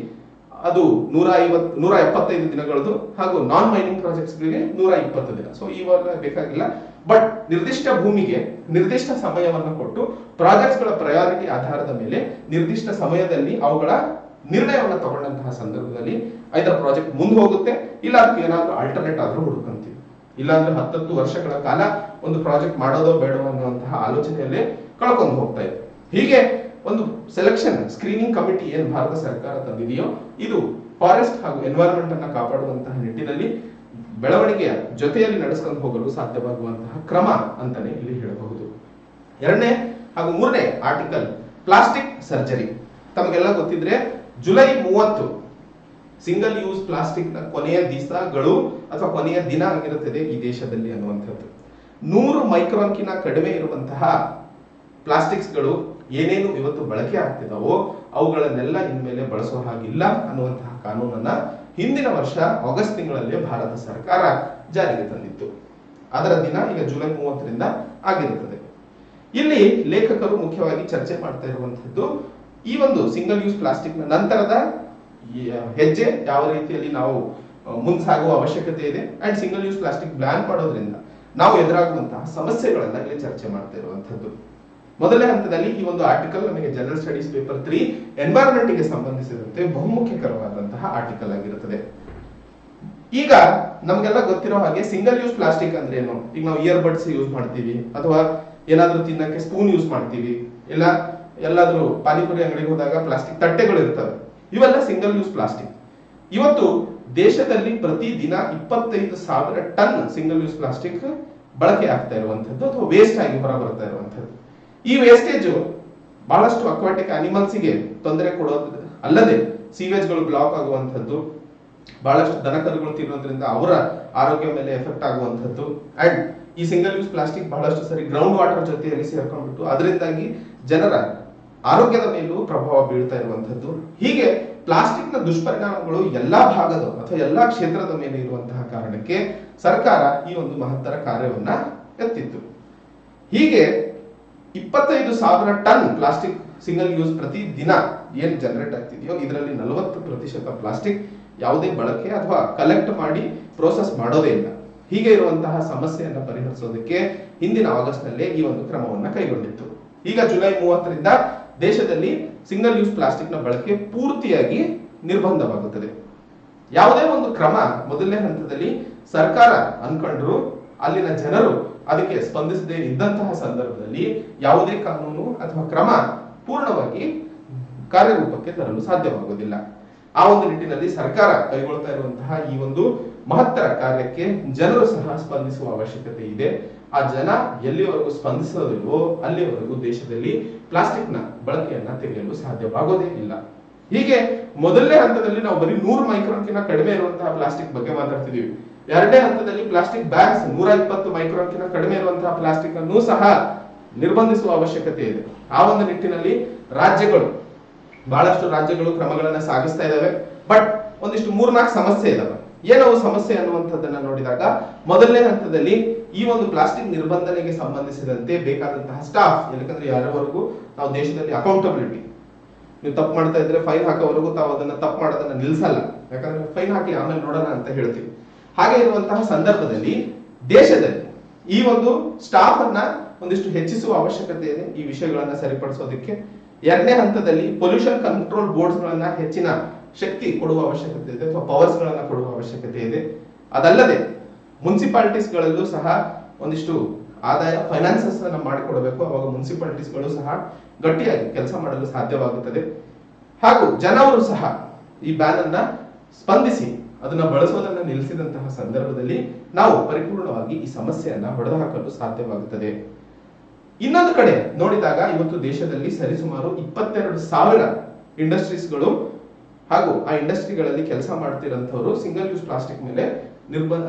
ಅದು 175 ದಿನಗಳದು, ಹಾಗೂ ನಾನ್ ಮೈನಿಂಗ್ ಪ್ರಾಜೆಕ್ಟ್ಸ್ ಗಳಿಗೆ 120 ದಿನ. ಸೊ ಇವೆಲ್ಲ ಬೇಕಾಗಿಲ್ಲ. ಬಟ್ ನಿರ್ದಿಷ್ಟ ಭೂಮಿಗೆ ನಿರ್ದಿಷ್ಟ ಸಮಯವನ್ನು ಕೊಟ್ಟು ಪ್ರಾಜೆಕ್ಟ್ಸ್ ಗಳ ಪ್ರಯಾರಿಟಿ ಆಧಾರದ ಮೇಲೆ ನಿರ್ದಿಷ್ಟ ಸಮಯದಲ್ಲಿ ಅವುಗಳ ನಿರ್ಣಯವನ್ನು ತಗೊಂಡಂತಹ ಸಂದರ್ಭದಲ್ಲಿ ಐದರ ಪ್ರಾಜೆಕ್ಟ್ ಮುಂದೆ ಹೋಗುತ್ತೆ, ಇಲ್ಲ ಅದಕ್ಕೆ ಏನಾದ್ರೂ ಆಲ್ಟರ್ನೇಟ್ ಆದ್ರೂ ಹುಡುಕಂತೀವಿ. ಇಲ್ಲಾಂದ್ರೆ 10 ವರ್ಷಗಳ ಕಾಲ ಒಂದು ಪ್ರಾಜೆಕ್ಟ್ ಮಾಡೋದೋ ಬೇಡೋ ಅನ್ನುವಂತಹ ಆಲೋಚನೆಯಲ್ಲೇ ಕಳ್ಕೊಂಡು ಹೋಗ್ತಾ ಇದೆ. ಹೀಗೆ ಒಂದು ಸೆಲೆಕ್ಷನ್ ಸ್ಕ್ರೀನಿಂಗ್ ಕಮಿಟಿ ಏನ್ ಭಾರತ ಸರ್ಕಾರ ತಂದಿದೆಯೋ ಇದು ಫಾರೆಸ್ಟ್ ಹಾಗೂ ಎನ್ವೈರನ್ಮೆಂಟ್ ಅನ್ನ ಕಾಪಾಡುವಂತಹ ನಿಟ್ಟಿನಲ್ಲಿ ಬೆಳವಣಿಗೆಯ ಜೊತೆಯಲ್ಲಿ ನಡೆಸ್ಕೊಂಡು ಹೋಗಲು ಸಾಧ್ಯವಾಗುವಂತಹ ಕ್ರಮ ಅಂತಾನೆ ಇಲ್ಲಿ ಹೇಳಬಹುದು. 2ನೇ ಹಾಗೂ 3ನೇ ಆರ್ಟಿಕಲ್ ಪ್ಲಾಸ್ಟಿಕ್ ಸರ್ಜರಿ. ತಮಗೆಲ್ಲ ಗೊತ್ತಿದ್ರೆ ಜುಲೈ 30 ಸಿಂಗಲ್ ಯೂಸ್ ಪ್ಲಾಸ್ಟಿಕ್ ನ ಕೊನೆಯ ದಿವಸಗಳು ಅಥವಾ ಕೊನೆಯ ದಿನ ಆಗಿರುತ್ತದೆ ಈ ದೇಶದಲ್ಲಿ ಅನ್ನುವಂಥದ್ದು. 100 ಮೈಕ್ರಾನ್ಕಿನ ಕಡಿಮೆ ಇರುವಂತಹ ಪ್ಲಾಸ್ಟಿಕ್ಸ್ ಗಳು ಏನೇನು ಇವತ್ತು ಬಳಕೆ ಆಗ್ತಿದಾವೋ ಅವುಗಳನ್ನೆಲ್ಲ ಇನ್ಮೇಲೆ ಬಳಸೋ ಹಾಗಿಲ್ಲ ಅನ್ನುವಂತಹ ಕಾನೂನನ್ನ ಹಿಂದಿನ ವರ್ಷ ಆಗಸ್ಟ್ ತಿಂಗಳಲ್ಲಿ ಭಾರತ ಸರ್ಕಾರ ಜಾರಿಗೆ ತಂದಿತ್ತು. ಅದರ ದಿನ ಈಗ ಜುಲೈ 30ರಿಂದ ಆಗಿರುತ್ತದೆ. ಇಲ್ಲಿ ಲೇಖಕರು ಮುಖ್ಯವಾಗಿ ಚರ್ಚೆ ಮಾಡ್ತಾ ಇರುವಂತದ್ದು ಈ ಒಂದು ಸಿಂಗಲ್ ಯೂಸ್ ಪ್ಲಾಸ್ಟಿಕ್ ನ ನಂತರದ ಹೆಜ್ಜೆ ಯಾವ ರೀತಿಯಲ್ಲಿ ನಾವು ಮುಂಸಾಗುವ ಅವಶ್ಯಕತೆ ಇದೆ and single use plastic ban ಮಾಡೋದ್ರಿಂದ ನಾವು ಎದುರಾಗುವಂತಹ ಸಮಸ್ಯೆಗಳನ್ನ ಇಲ್ಲಿ ಚರ್ಚೆ ಮಾಡ್ತಾ ಇರುವಂತದ್ದು. ಮೊದಲನೇ ಹಂತದಲ್ಲಿ ಈ ಒಂದು ಆರ್ಟಿಕಲ್ ನಮಗೆ ಜನರಲ್ ಸ್ಟಡೀಸ್ ಪೇಪರ್ 3 ಎನ್ವೈರನ್ಮೆಂಟ್ ಗೆ ಸಂಬಂಧಿಸಿದಂತೆ ಬಹುಮುಖ್ಯಕರವಾದಂತಹ ಆರ್ಟಿಕಲ್ ಆಗಿರುತ್ತದೆ. ಈಗ ನಮ್ಗೆಲ್ಲ ಗೊತ್ತಿರೋ ಹಾಗೆ ಸಿಂಗಲ್ ಯೂಸ್ ಪ್ಲಾಸ್ಟಿಕ್ ಅಂದ್ರೆ ಏನು? ಈಗ ನಾವು ಇಯರ್ ಬಡ್ಸ್ ಯೂಸ್ ಮಾಡ್ತೀವಿ, ಅಥವಾ ಏನಾದ್ರೂ ತಿನ್ನಕ್ಕೆ ಸ್ಪೂನ್ ಯೂಸ್ ಮಾಡ್ತೀವಿ, ಇಲ್ಲ ಎಲ್ಲಾದ್ರೂ ಪಾನಿಪುರಿ ಅಂಗಡಿಗೆ ಹೋದಾಗ ಪ್ಲಾಸ್ಟಿಕ್ ತಟ್ಟೆಗಳು ಇರ್ತವೆ, ಇವೆಲ್ಲ ಸಿಂಗಲ್ ಯೂಸ್ ಪ್ಲಾಸ್ಟಿಕ್. ಇವತ್ತು ದೇಶದಲ್ಲಿ ಪ್ರತಿ ದಿನ 25,000 ಟನ್ ಸಿಂಗಲ್ ಯೂಸ್ ಪ್ಲಾಸ್ಟಿಕ್ ಬಳಕೆ ಆಗ್ತಾ ಇರುವಂತದ್ದು ಅಥವಾ ವೇಸ್ಟ್ ಆಗಿ ಹೊರ ಬರ್ತಾ ಇರುವಂತದ್ದು. ಈ ವೇಸ್ಟೇಜ್ ಬಹಳಷ್ಟು ಅಕ್ವಾಟಿಕ್ ಅನಿಮಲ್ಸ್ ಗೆ ತೊಂದರೆ ಕೊಡೋದು ಅಲ್ಲದೆ ಸೀವೇಜ್ ಗಳು ಬ್ಲಾಕ್ ಆಗುವಂತದ್ದು, ಬಹಳಷ್ಟು ದನಕರುಗಳು ತಿನ್ನೋದ್ರಿಂದ ಅವರ ಆರೋಗ್ಯ ಮೇಲೆ ಎಫೆಕ್ಟ್ ಆಗುವಂತದ್ದು, ಅಂಡ್ ಈ ಸಿಂಗಲ್ ಯೂಸ್ ಪ್ಲಾಸ್ಟಿಕ್ ಬಹಳಷ್ಟು ಸರಿ ಗ್ರೌಂಡ್ ವಾಟರ್ ಜೊತೆಯಲ್ಲಿ ಸೇರ್ಕೊಂಡ್ಬಿಟ್ಟು ಅದರಿಂದಾಗಿ ಜನರ ಆರೋಗ್ಯದ ಮೇಲೂ ಪ್ರಭಾವ ಬೀಳ್ತಾ ಇರುವಂತದ್ದು. ಹೀಗೆ ಪ್ಲಾಸ್ಟಿಕ್ ನ ದುಷ್ಪರಿಣಾಮಗಳು ಎಲ್ಲಾ ಭಾಗದ ಅಥವಾ ಎಲ್ಲಾ ಕ್ಷೇತ್ರದ ಮೇಲೆ ಇರುವಂತಹ ಕಾರಣಕ್ಕೆ ಸರ್ಕಾರ ಈ ಒಂದು ಮಹತ್ತರ ಕಾರ್ಯವನ್ನ ಎತ್ತಿತ್ತು. ಹೀಗೆ 25,000 ಟನ್ ಪ್ಲಾಸ್ಟಿಕ್ ಸಿಂಗಲ್ ಯೂಸ್ ಪ್ರತಿ ದಿನ ಏನ್ ಜನರೇಟ್ ಆಗ್ತಿದೆಯೋ ಇದರಲ್ಲಿ 40% ಪ್ಲಾಸ್ಟಿಕ್ ಯಾವುದೇ ಬಳಕೆ ಅಥವಾ ಕಲೆಕ್ಟ್ ಮಾಡಿ ಪ್ರೋಸೆಸ್ ಮಾಡೋದೇ ಇಲ್ಲ. ಹೀಗೆ ಇರುವಂತಹ ಸಮಸ್ಯೆಯನ್ನು ಪರಿಹರಿಸೋದಕ್ಕೆ ಹಿಂದಿನ ಆಗಸ್ಟ್ ನಲ್ಲೇ ಈ ಒಂದು ಕ್ರಮವನ್ನ ಕೈಗೊಂಡಿತ್ತು. ಈಗ ಜುಲೈ 30ರಿಂದ ದೇಶದಲ್ಲಿ ಸಿಂಗಲ್ ಯೂಸ್ ಪ್ಲಾಸ್ಟಿಕ್ ನ ಬಳಕೆ ಪೂರ್ತಿಯಾಗಿ ನಿರ್ಬಂಧವಾಗುತ್ತದೆ. ಯಾವುದೇ ಒಂದು ಕ್ರಮ ಮೊದಲನೇ ಹಂತದಲ್ಲಿ ಸರ್ಕಾರ ಅನ್ಕೊಂಡ್ರು ಅಲ್ಲಿನ ಜನರು ಅದಕ್ಕೆ ಸ್ಪಂದಿಸದೇ ಇದ್ದಂತಹ ಸಂದರ್ಭದಲ್ಲಿ ಯಾವುದೇ ಕಾನೂನು ಅಥವಾ ಕ್ರಮ ಪೂರ್ಣವಾಗಿ ಕಾರ್ಯರೂಪಕ್ಕೆ ತರಲು ಸಾಧ್ಯವಾಗುವುದಿಲ್ಲ. ಆ ಒಂದು ನಿಟ್ಟಿನಲ್ಲಿ ಸರ್ಕಾರ ಕೈಗೊಳ್ತಾ ಇರುವಂತಹ ಈ ಒಂದು ಮಹತ್ತರ ಕಾರ್ಯಕ್ಕೆ ಜನರು ಸಹ ಸ್ಪಂದಿಸುವ ಅವಶ್ಯಕತೆ ಇದೆ. ಆ ಜನ ಎಲ್ಲಿವರೆಗೂ ಸ್ಪಂದಿಸೋದಿಲ್ವೋ ಅಲ್ಲಿವರೆಗೂ ದೇಶದಲ್ಲಿ ಪ್ಲಾಸ್ಟಿಕ್ ನ ಬಳಕೆಯನ್ನ ತೆಗೆಯಲು ಸಾಧ್ಯವಾಗೋದೇ ಇಲ್ಲ. ಹೀಗೆ ಮೊದಲನೇ ಹಂತದಲ್ಲಿ ನಾವು ಬರೀ 100 ಮೈಕ್ರಾನ್ಕಿಂತ ಕಡಿಮೆ ಇರುವಂತಹ ಪ್ಲಾಸ್ಟಿಕ್ ಬಗ್ಗೆ ಮಾತಾಡ್ತಿದೀವಿ. ಎರಡನೇ ಹಂತದಲ್ಲಿ ಪ್ಲಾಸ್ಟಿಕ್ ಬ್ಯಾಗ್ಸ್ 120 ಮೈಕ್ರಾನ್ಕಿಂತ ಕಡಿಮೆ ಇರುವಂತಹ ಪ್ಲಾಸ್ಟಿಕ್ ಅನ್ನು ಸಹ ನಿರ್ಬಂಧಿಸುವ ಅವಶ್ಯಕತೆ ಇದೆ. ಆ ಒಂದು ನಿಟ್ಟಿನಲ್ಲಿ ಬಹಳಷ್ಟು ರಾಜ್ಯಗಳು ಕ್ರಮಗಳನ್ನ ಸಾಗಿಸ್ತಾ ಇದಾವೆ. ಬಟ್ ಒಂದಿಷ್ಟು 3-4 ಸಮಸ್ಯೆ ಇದಾವೆ. ಏನವು ಸಮಸ್ಯೆ ಅನ್ನುವಂಥದ್ದನ್ನ ನೋಡಿದಾಗ, ಮೊದಲನೇ ಹಂತದಲ್ಲಿ ಈ ಒಂದು ಪ್ಲಾಸ್ಟಿಕ್ ನಿರ್ಬಂಧನೆಗೆ ಸಂಬಂಧಿಸಿದಂತೆ ಬೇಕಾದಂತಹ ಸ್ಟಾಫ್, ಯಾಕಂದ್ರೆ ಯಾರವರೆಗೂ ನಾವು ದೇಶದಲ್ಲಿ ಅಕೌಂಟಬಿಲಿಟಿ, ನೀವು ತಪ್ಪು ಮಾಡ್ತಾ ಇದ್ರೆ ಫೈನ್ ಹಾಕೋವರೆಗೂ ತಾವು ಅದನ್ನ ತಪ್ಪು ಮಾಡೋದನ್ನ ನಿಲ್ಸಲ್ಲ. ಯಾಕಂದ್ರೆ ಫೈನ್ ಹಾಕಿ ಆಮೇಲೆ ನೋಡೋಣ ಅಂತ ಹೇಳ್ತೀವಿ. ಹಾಗೆ ಇರುವಂತಹ ಸಂದರ್ಭದಲ್ಲಿ ದೇಶದಲ್ಲಿ ಈ ಒಂದು ಸ್ಟಾಫ್ ಅನ್ನ ಒಂದಿಷ್ಟು ಹೆಚ್ಚಿಸುವ ಅವಶ್ಯಕತೆ ಇದೆ ಈ ವಿಷಯಗಳನ್ನ ಸರಿಪಡಿಸೋದಕ್ಕೆ. ಎರಡನೇ ಹಂತದಲ್ಲಿ ಪೊಲ್ಯೂಷನ್ ಕಂಟ್ರೋಲ್ ಬೋರ್ಡ್ಸ್ ಗಳನ್ನ ಹೆಚ್ಚಿನ ಶಕ್ತಿ ಕೊಡುವ ಅವಶ್ಯಕತೆ ಇದೆ, ಅಥವಾ ಪವರ್ಸ್ ಗಳನ್ನ ಕೊಡುವ ಅವಶ್ಯಕತೆ ಇದೆ. ಅದಲ್ಲದೆ ಮುನ್ಸಿಪಾಲಿಟೀಸ್ ಗಳಲ್ಲೂ ಸಹ ಒಂದಿಷ್ಟು ಆದಾಯ ಫೈನಾನ್ಸಸ್ ಅನ್ನ ಮಾಡಿಕೊಡಬೇಕು. ಅವಾಗ ಮುನ್ಸಿಪಾಲಿಟೀಸ್ ಗಳು ಸಹ ಗಟ್ಟಿಯಾಗಿ ಕೆಲಸ ಮಾಡಲು ಸಾಧ್ಯವಾಗುತ್ತದೆ. ಹಾಗೂ ಜನರು ಸಹ ಈ ಬ್ಯಾನ್ ಅನ್ನ ಸ್ಪಂದಿಸಿ ಅದನ್ನ ಬಳಸೋದನ್ನ ನಿಲ್ಲಿಸಿದಂತಹ ಸಂದರ್ಭದಲ್ಲಿ ನಾವು ಪರಿಪೂರ್ಣವಾಗಿ ಈ ಸಮಸ್ಯೆಯನ್ನ ಹೊಡೆದುಹಾಕಲು ಸಾಧ್ಯವಾಗುತ್ತದೆ. ಇನ್ನೊಂದು ಕಡೆ ನೋಡಿದಾಗ ಇವತ್ತು ದೇಶದಲ್ಲಿ ಸರಿಸುಮಾರು 22,000 ಇಂಡಸ್ಟ್ರೀಸ್ಗಳು ಹಾಗೂ ಆ ಇಂಡಸ್ಟ್ರಿಗಳಲ್ಲಿ ಕೆಲಸ ಮಾಡ್ತಿರೋಂಥವ್ರು ಸಿಂಗಲ್ ಯೂಸ್ ಪ್ಲಾಸ್ಟಿಕ್ ಮೇಲೆ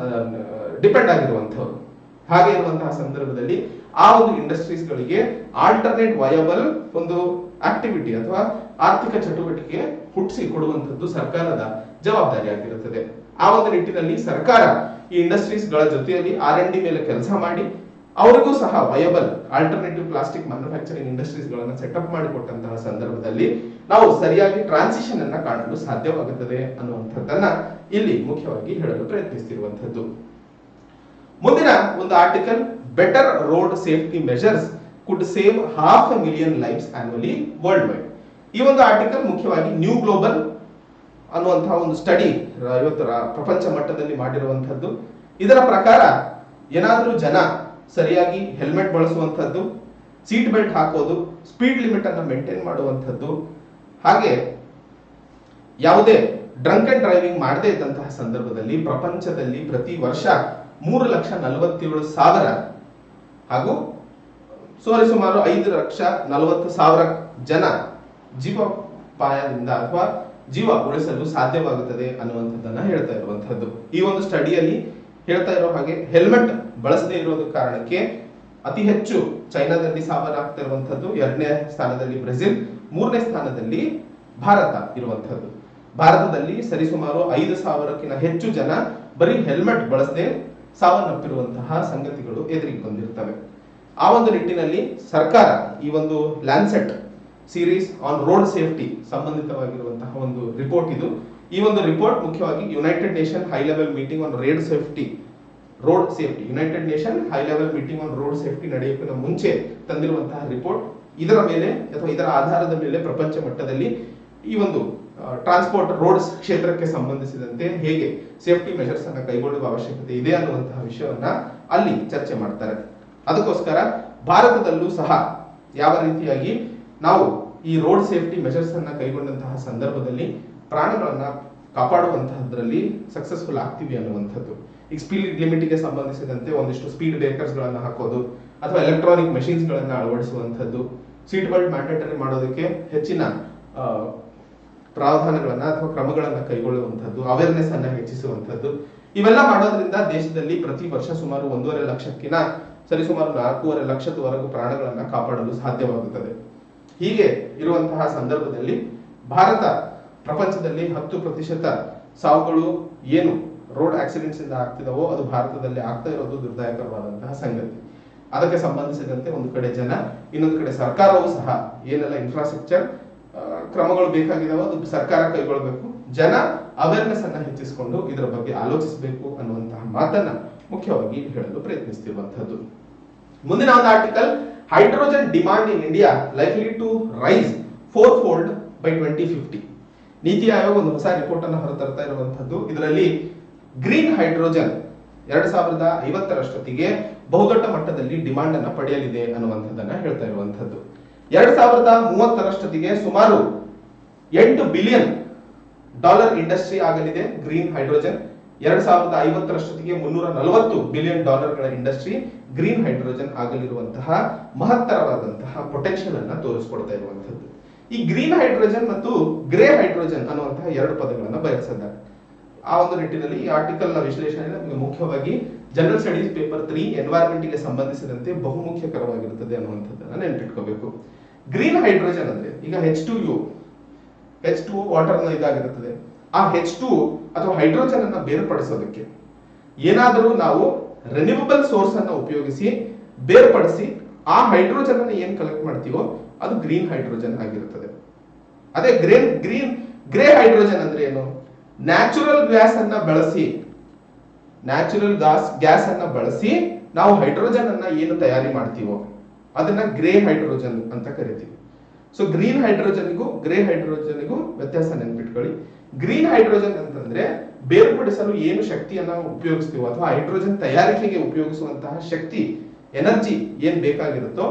ಡಿಪೆಂಡ್ ಆಗಿರುವಂತವ್ರು. ಹಾಗೆ ಇರುವಂತಹ ಸಂದರ್ಭದಲ್ಲಿ ಆ ಒಂದು ಇಂಡಸ್ಟ್ರೀಸ್ ಗಳಿಗೆ ಆಲ್ಟರ್ನೇಟ್ ವಯಬಲ್ ಒಂದು ಆಕ್ಟಿವಿಟಿ ಅಥವಾ ಆರ್ಥಿಕ ಚಟುವಟಿಕೆ ಹುಟ್ಟಿಸಿ ಕೊಡುವಂತದ್ದು ಸರ್ಕಾರದ ಜವಾಬ್ದಾರಿಯಾಗಿರುತ್ತದೆ. ಆ ಒಂದು ನಿಟ್ಟಿನಲ್ಲಿ ಸರ್ಕಾರ ಈ ಇಂಡಸ್ಟ್ರೀಸ್ ಗಳ ಜೊತೆಯಲ್ಲಿ R&D ಮೇಲೆ ಕೆಲಸ ಮಾಡಿ ಅವರಿಗೂ ಸಹ viable alternative plastic manufacturing industries ಗಳನ್ನ ಸೆಟಪ್ ಮಾಡಿಕೊಟ್ಟಂತಹ ಸಂದರ್ಭದಲ್ಲಿ ನಾವು ಸರಿಯಾಗಿ ಟ್ರಾನ್ಸಿಷನ್ ಅನ್ನ ಕಾಣಲು ಸಾಧ್ಯವಾಗುತ್ತದೆ ಅನ್ನುವಂಥದ್ದನ್ನ ಇಲ್ಲಿ ಮುಖ್ಯವಾಗಿ ಹೇಳಲು ಪ್ರಯತ್ನಿಸ್ತಿರುವಂತದ್ದು. ಮುಂದಿನ ಒಂದು article, better road safety measures could save 500,000 lives annually worldwide. ಈ ಒಂದು ಆರ್ಟಿಕಲ್ ಮುಖ್ಯವಾಗಿ ನ್ಯೂ ಗ್ಲೋಬಲ್ ಅನ್ನುವಂತಹ ಒಂದು ಸ್ಟಡಿ ಇವತ್ತು ಪ್ರಪಂಚ ಮಟ್ಟದಲ್ಲಿ ಮಾಡಿರುವಂತದ್ದು. ಇದರ ಪ್ರಕಾರ ಏನಾದ್ರೂ ಜನ ಸರಿಯಾಗಿ ಹೆಲ್ಮೆಟ್ ಬಳಸುವಂತದ್ದು, ಸೀಟ್ ಬೆಲ್ಟ್ ಹಾಕೋದು, ಸ್ಪೀಡ್ ಲಿಮಿಟ್ ಅನ್ನ ಮೇಂಟೈನ್ ಮಾಡುವಂತದ್ದು, ಹಾಗೆ ಯಾವುದೇ ಡ್ರಂಕ್ ಅಂಡ್ ಡ್ರೈವಿಂಗ್ ಮಾಡದೇ ಇದ್ದಂತಹ ಸಂದರ್ಭದಲ್ಲಿ ಪ್ರಪಂಚದಲ್ಲಿ ಪ್ರತಿ ವರ್ಷ 3,47,000 ಹಾಗೂ ಸುಮಾರು 5,40,000 ಜನ ಜೀವಪಾಯದಿಂದ ಅಥವಾ ಜೀವ ಉಳಿಸಲು ಸಾಧ್ಯವಾಗುತ್ತದೆ ಅನ್ನುವಂಥದ್ದನ್ನ ಹೇಳ್ತಾ ಇರುವಂತಹದ್ದು. ಈ ಒಂದು ಸ್ಟಡಿಯಲ್ಲಿ ಹೇಳ್ತಾ ಇರೋ ಹಾಗೆ ಹೆಲ್ಮೆಟ್ ಬಳಸದೇ ಇರೋದ ಕಾರಣಕ್ಕೆ ಅತಿ ಹೆಚ್ಚು ಚೈನಾದಲ್ಲಿ ಸಾವನ್ನಾಗ್ತಾ ಇರುವಂತದ್ದು, 2ನೇ ಸ್ಥಾನದಲ್ಲಿ ಬ್ರೆಜಿಲ್, 3ನೇ ಸ್ಥಾನದಲ್ಲಿ ಭಾರತ ಇರುವಂತಹದ್ದು. ಭಾರತದಲ್ಲಿ ಸರಿಸುಮಾರು 5,000ಕ್ಕಿಂತ ಹೆಚ್ಚು ಜನ ಬರೀ ಹೆಲ್ಮೆಟ್ ಬಳಸದೆ ಸಾವನ್ನಪ್ಪಿರುವಂತಹ ಸಂಗತಿಗಳು ಎದುರಿಗೆ ಬಂದಿರ್ತವೆ. ಆ ಒಂದು ನಿಟ್ಟಿನಲ್ಲಿ ಸರ್ಕಾರ ಈ ಒಂದು Lancet series on road safety ಸಂಬಂಧಿತವಾಗಿರುವಂತಹ ಒಂದು ರಿಪೋರ್ಟ್ ಇದು. ಈ ಒಂದು ರಿಪೋರ್ಟ್ ಮುಖ್ಯವಾಗಿ United Nation high level meeting on road safety United Nation high level meeting on road safety ನಡೆಯೋಕ್ಕಿಂತ ಮುಂಚೆ ತಂದಿರುವಂತಹ ರಿಪೋರ್ಟ್. ಇದರ ಮೇಲೆ ಅಥವಾ ಇದರ ಆಧಾರದ ಮೇಲೆ ಪ್ರಪಂಚ ಮಟ್ಟದಲ್ಲಿ ಈ ಒಂದು ಟ್ರಾನ್ಸ್ಪೋರ್ಟ್ ರೋಡ್ಸ್ ಕ್ಷೇತ್ರಕ್ಕೆ ಸಂಬಂಧಿಸಿದಂತೆ ಹೇಗೆ ಸೇಫ್ಟಿ ಮೆಷರ್ಸ್ ಅನ್ನ ಕೈಗೊಳ್ಳುವ ಅವಶ್ಯಕತೆ ಇದೆ ಅನ್ನುವಂತಹ ವಿಷಯವನ್ನ ಅಲ್ಲಿ ಚರ್ಚೆ ಮಾಡ್ತಾರೆ. ಅದಕ್ಕೋಸ್ಕರ ಭಾರತದಲ್ಲೂ ಸಹ ಯಾವ ರೀತಿಯಾಗಿ ನಾವು ಈ ರೋಡ್ ಸೇಫ್ಟಿ ಮೆಷರ್ಸ್ ಅನ್ನ ಕೈಗೊಂಡಂತಹ ಸಂದರ್ಭದಲ್ಲಿ ಪ್ರಾಣಗಳನ್ನ ಕಾಪಾಡುವಂತಹದ್ರಲ್ಲಿ ಸಕ್ಸಸ್ಫುಲ್ ಆಗ್ತೀವಿ ಅನ್ನುವಂಥದ್ದು. ಈಗ ಸ್ಪೀಡ್ ಲಿಮಿಟ್ ಗೆ ಸಂಬಂಧಿಸಿದಂತೆ ಒಂದಿಷ್ಟು ಸ್ಪೀಡ್ ಬ್ರೇಕರ್ಸ್ ಗಳನ್ನ ಹಾಕೋದು ಅಥವಾ ಎಲೆಕ್ಟ್ರಾನಿಕ್ ಮೆಷಿನ್ಸ್ ಗಳನ್ನ ಅಳವಡಿಸುವಂತದ್ದು, ಸೀಟ್ ಬೆಲ್ಟ್ ಮ್ಯಾಂಡೇಟರಿ ಮಾಡೋದಕ್ಕೆ ಹೆಚ್ಚಿನ ಪ್ರಾವಧಾನಗಳನ್ನ ಅಥವಾ ಕ್ರಮಗಳನ್ನ ಕೈಗೊಳ್ಳುವಂತದ್ದು, ಅವೇರ್ನೆಸ್ ಅನ್ನ ಹೆಚ್ಚಿಸುವಂತದ್ದು, ಇವೆಲ್ಲ ಮಾಡೋದ್ರಿಂದ ದೇಶದಲ್ಲಿ ಪ್ರತಿ ವರ್ಷ ಸುಮಾರು 1.5 ಲಕ್ಷಕ್ಕಿಂತ ಸರಿಸುಮಾರು 4.5 ಲಕ್ಷದವರೆಗೂ ಪ್ರಾಣಗಳನ್ನ ಕಾಪಾಡಲು ಸಾಧ್ಯವಾಗುತ್ತದೆ. ಹೀಗೆ ಇರುವಂತಹ ಸಂದರ್ಭದಲ್ಲಿ ಭಾರತ ಪ್ರಪಂಚದಲ್ಲಿ 10% ಸಾವುಗಳು ಏನು ರೋಡ್ ಆಕ್ಸಿಡೆಂಟ್ಸ್ ಇಂದ ಆಗ್ತಿದಾವೋ ಅದು ಭಾರತದಲ್ಲಿ ಆಗ್ತಾ ಇರೋದು ದುರ್ದಾಯಕರವಾದಂತಹ ಸಂಗತಿ. ಅದಕ್ಕೆ ಸಂಬಂಧಿಸಿದಂತೆ ಒಂದು ಕಡೆ ಜನ, ಇನ್ನೊಂದು ಕಡೆ ಸರ್ಕಾರವೂ ಸಹ ಏನೆಲ್ಲ ಇನ್ಫ್ರಾಸ್ಟ್ರಕ್ಚರ್ ಕ್ರಮಗಳು ಬೇಕಾಗಿದಾವೋ ಅದು ಸರ್ಕಾರ ಕೈಗೊಳ್ಳಬೇಕು. ಜನ ಅವೇರ್ನೆಸ್ ಅನ್ನ ಹೆಚ್ಚಿಸಿಕೊಂಡು ಇದರ ಬಗ್ಗೆ ಆಲೋಚಿಸಬೇಕು ಅನ್ನುವಂತಹ ಮಾತನ್ನ ಮುಖ್ಯವಾಗಿ ಹೇಳಲು ಪ್ರಯತ್ನಿಸ್ತಿರುವಂತದ್ದು. ಮುಂದಿನ ಒಂದು article, hydrogen demand in India likely to rise 4-fold by 2050. NITI ಆಯೋಗ ಒಂದು ಹೊಸ ರಿಪೋರ್ಟ್ ಅನ್ನು ಹೊರತರ್ತಾ ಇರುವಂತದ್ದು. ಇದರಲ್ಲಿ ಗ್ರೀನ್ ಹೈಡ್ರೋಜನ್ 2050 ಬಹುದೊಡ್ಡ ಮಟ್ಟದಲ್ಲಿ ಡಿಮಾಂಡ್ ಅನ್ನ ಪಡೆಯಲಿದೆ ಅನ್ನುವಂಥದ್ದನ್ನ ಹೇಳ್ತಾ ಇರುವಂತದ್ದು. 2030 ಸುಮಾರು $8 ಬಿಲಿಯನ್ ಇಂಡಸ್ಟ್ರಿ ಆಗಲಿದೆ ಗ್ರೀನ್ ಹೈಡ್ರೋಜನ್. 2050ರಷ್ಟೊತ್ತಿಗೆ $340 ಬಿಲಿಯನ್ ಇಂಡಸ್ಟ್ರಿ ಗ್ರೀನ್ ಹೈಡ್ರೋಜನ್ ಆಗಲಿರುವಂತಹ ಮಹತ್ತರವಾದಂತಹ ಪೊಟೆನ್ಷಿಯಲ್ ಅನ್ನ ತೋರಿಸ್ಕೊಡ್ತಾ ಇರುವಂತದ್ದು. ಈ ಗ್ರೀನ್ ಹೈಡ್ರೋಜನ್ ಮತ್ತು ಗ್ರೇ ಹೈಡ್ರೋಜನ್ ಅನ್ನುವಂತಹ ಎರಡು ಪದಗಳನ್ನು ಬಳಸಿದ್ದಾರೆ. ಆ ಒಂದು ನಿಟ್ಟಿನಲ್ಲಿ ಈ ಆರ್ಟಿಕಲ್ ನ ವಿಶ್ಲೇಷಣೆ ನಮಗೆ ಮುಖ್ಯವಾಗಿ ಜನರಲ್ ಸ್ಟಡೀಸ್ ಪೇಪರ್ 3 ಎನ್ವೈರನ್ಮೆಂಟ್ ಗೆ ಸಂಬಂಧಿಸಿದಂತೆ ಬಹುಮುಖ್ಯಕರವಾಗಿರುತ್ತದೆ ಅನ್ನುವಂಥದ್ದನ್ನ ನೆನಪಿಟ್ಕೋಬೇಕು. ಗ್ರೀನ್ ಹೈಡ್ರೋಜನ್ ಅಂದ್ರೆ ಈಗ H2O ವಾಟರ್ ನ ಇದಾಗಿರುತ್ತದೆ. ಆ H2 ಅಥವಾ ಹೈಡ್ರೋಜನ್ ಅನ್ನ ಬೇರ್ಪಡಿಸೋದಕ್ಕೆ ಏನಾದರೂ ನಾವು ರಿನ್ಯೂವಬಲ್ ಸೋರ್ಸ್ ಅನ್ನ ಉಪಯೋಗಿಸಿ ಬೇರ್ಪಡಿಸಿ ಆ ಹೈಡ್ರೋಜನ್ ಅನ್ನು ಏನ್ ಕಲೆಕ್ಟ್ ಮಾಡ್ತೀವೋ ಅದು ಗ್ರೀನ್ ಹೈಡ್ರೋಜನ್ ಆಗಿರುತ್ತದೆ. ಅದೇ ಗ್ರೇ ಹೈಡ್ರೋಜನ್ ಅಂದ್ರೆ ಏನು? ನ್ಯಾಚುರಲ್ ಗ್ಯಾಸ್ ಅನ್ನ ಬಳಸಿ ನಾವು ಹೈಡ್ರೋಜನ್ ಅನ್ನ ಏನು ತಯಾರಿ ಮಾಡ್ತೀವೋ ಅದನ್ನ ಗ್ರೇ ಹೈಡ್ರೋಜನ್ ಅಂತ ಕರಿತೀವಿ. ಸೊ ಗ್ರೀನ್ ಹೈಡ್ರೋಜನ್ಗೂ ಗ್ರೇ ಹೈಡ್ರೋಜನ್ಗೂ ವ್ಯತ್ಯಾಸ ನೆನ್ಪಿಟ್ಕೊಳ್ಳಿ. ಗ್ರೀನ್ ಹೈಡ್ರೋಜನ್ ಅಂತಂದ್ರೆ ಬೇರ್ಪಡಿಸಲು ಏನು ಶಕ್ತಿಯನ್ನ ಉಪಯೋಗಿಸ್ತೀವೋ ಅಥವಾ ಹೈಡ್ರೋಜನ್ ತಯಾರಿಕೆಗೆ ಉಪಯೋಗಿಸುವಂತಹ ಶಕ್ತಿ ಎನರ್ಜಿ ಏನ್ ಬೇಕಾಗಿರುತ್ತೋ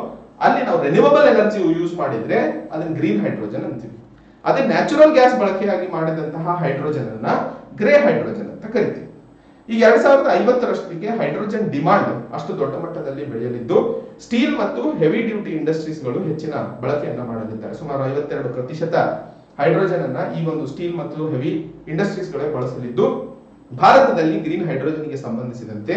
ಅಲ್ಲಿ ನಾವು ರಿನ್ಯೂವಬಲ್ ಎನರ್ಜಿ ಯೂಸ್ ಮಾಡಿದ್ರೆ ಅದನ್ನ ಗ್ರೀನ್ ಹೈಡ್ರೋಜನ್ ಅಂತೀವಿ. ಅದೇ ನ್ಯಾಚುರಲ್ ಗ್ಯಾಸ್ ಬಳಕೆಯಾಗಿ ಮಾಡಿದಂತಹ ಹೈಡ್ರೋಜನ್ ಅನ್ನ ಗ್ರೇ ಹೈಡ್ರೋಜನ್ ಅಂತ ಕರಿತೀವಿ. ಈಗ 2050ರಷ್ಟೊತ್ತಿಗೆ ಹೈಡ್ರೋಜನ್ ಡಿಮಾಂಡ್ ಅಷ್ಟು ದೊಡ್ಡ ಮಟ್ಟದಲ್ಲಿ ಬೆಳೆಯಲಿದ್ದು ಸ್ಟೀಲ್ ಮತ್ತು ಹೆವಿ ಡ್ಯೂಟಿ ಇಂಡಸ್ಟ್ರೀಸ್ಗಳು ಹೆಚ್ಚಿನ ಬಳಕೆಯನ್ನ ಮಾಡಲಿದ್ದಾರೆ. ಸುಮಾರು 52% ಹೈಡ್ರೋಜನ್ ಅನ್ನ ಈ ಒಂದು ಸ್ಟೀಲ್ ಮತ್ತು ಹೆವಿ ಇಂಡಸ್ಟ್ರೀಸ್ಗಳೇ ಬಳಸಲಿದ್ದು ಭಾರತದಲ್ಲಿ ಗ್ರೀನ್ ಹೈಡ್ರೋಜನ್ಗೆ ಸಂಬಂಧಿಸಿದಂತೆ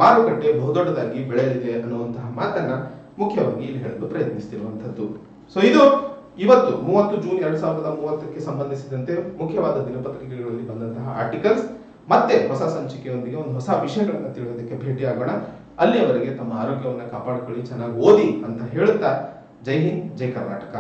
ಮಾರುಕಟ್ಟೆ ಬಹುದೊಡ್ಡದಾಗಿ ಬೆಳೆಯಲಿದೆ ಅನ್ನುವಂತಹ ಮಾತನ್ನ ಮುಖ್ಯವಾಗಿ ಇಲ್ಲಿ ಹೇಳಲು ಪ್ರಯತ್ನಿಸ್ತಿರುವಂತದ್ದು. ಸೊ ಇದು ಇವತ್ತು 30 ಜೂನ್ 2030ಕ್ಕೆ ಸಂಬಂಧಿಸಿದಂತೆ ಮುಖ್ಯವಾದ ದಿನಪತ್ರಿಕೆಗಳಲ್ಲಿ ಬಂದಂತಹ ಆರ್ಟಿಕಲ್ಸ್. ಮತ್ತೆ ಹೊಸ ಸಂಚಿಕೆಯೊಂದಿಗೆ ಒಂದು ಹೊಸ ವಿಷಯಗಳನ್ನ ತಿಳಿಯೋದಕ್ಕೆ ಭೇಟಿಯಾಗೋಣ. ಅಲ್ಲಿಯವರೆಗೆ ತಮ್ಮ ಆರೋಗ್ಯವನ್ನು ಕಾಪಾಡಿಕೊಳ್ಳಿ, ಚೆನ್ನಾಗಿ ಓದಿ ಅಂತ ಹೇಳುತ್ತಾ ಜೈ ಹಿಂದ್, ಜೈ ಕರ್ನಾಟಕ.